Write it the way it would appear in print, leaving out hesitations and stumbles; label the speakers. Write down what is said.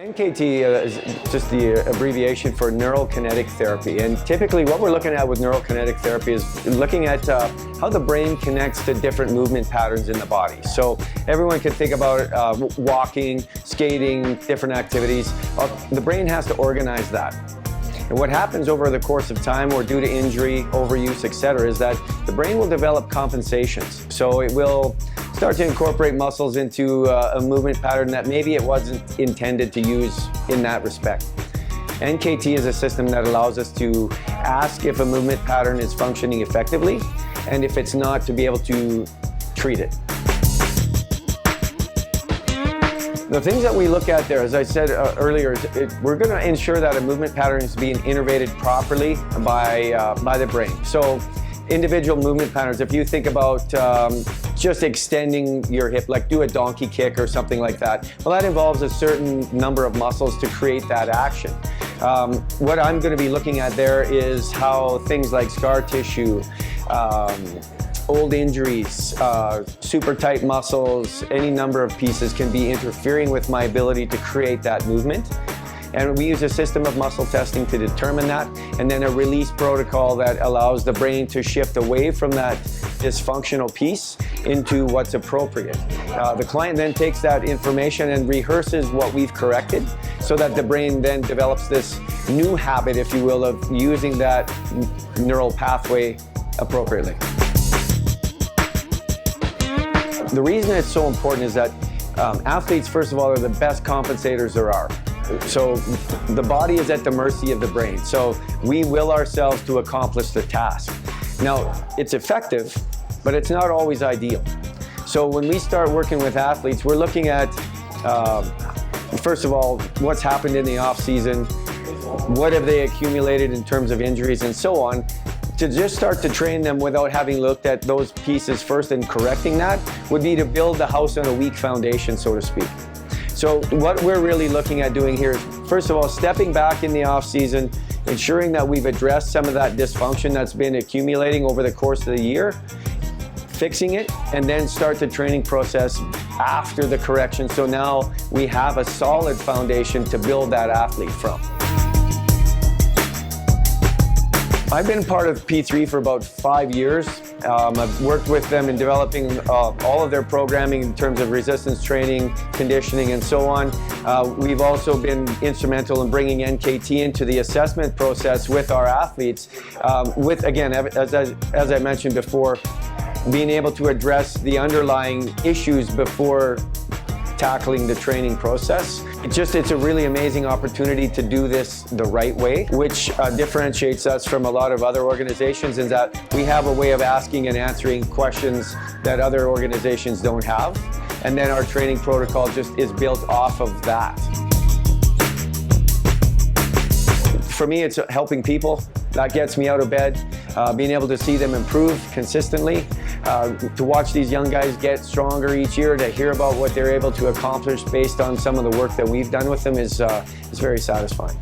Speaker 1: NKT is just the abbreviation for Neuro Kinetic Therapy, and typically what we're looking at with Neuro Kinetic Therapy is looking at how the brain connects to different movement patterns in the body. So everyone can think about walking, skating, different activities. The brain has to organize that. And what happens over the course of time or due to injury, overuse, etc., is that the brain will develop compensations. So it will start to incorporate muscles into a movement pattern that maybe it wasn't intended to use in that respect. NKT is a system that allows us to ask if a movement pattern is functioning effectively, and if it's not, to be able to treat it. The things that we look at there, as I said earlier, we're going to ensure that a movement pattern is being innervated properly by the brain. So individual movement patterns, if you think about just extending your hip, like do a donkey kick or something like that, well, that involves a certain number of muscles to create that action. What I'm going to be looking at there is how things like scar tissue, old injuries, super tight muscles, any number of pieces can be interfering with my ability to create that movement. And we use a system of muscle testing to determine that, and then a release protocol that allows the brain to shift away from that dysfunctional piece into what's appropriate. The client then takes that information and rehearses what we've corrected, so that the brain then develops this new habit, if you will, of using that neural pathway appropriately. The reason it's so important is that athletes, first of all, are the best compensators there are. So the body is at the mercy of the brain. So we will ourselves to accomplish the task. Now, it's effective, but it's not always ideal. So when we start working with athletes, we're looking at, first of all, what's happened in the off season, what have they accumulated in terms of injuries and so on, to just start to train them without having looked at those pieces first and correcting that would be to build the house on a weak foundation, so to speak. So what we're really looking at doing here is, first of all, stepping back in the off season, ensuring that we've addressed some of that dysfunction that's been accumulating over the course of the year, fixing it, and then start the training process after the correction. So now we have a solid foundation to build that athlete from. I've been part of P3 for about 5 years. I've worked with them in developing all of their programming in terms of resistance training, conditioning, and so on. We've also been instrumental in bringing NKT into the assessment process with our athletes, with, again, as I mentioned before, being able to address the underlying issues before tackling the training process. It's a really amazing opportunity to do this the right way, which differentiates us from a lot of other organizations, in that we have a way of asking and answering questions that other organizations don't have. And then our training protocol just is built off of that. For me, it's helping people. That gets me out of bed. Being able to see them improve consistently, to watch these young guys get stronger each year, to hear about what they're able to accomplish based on some of the work that we've done with them is very satisfying.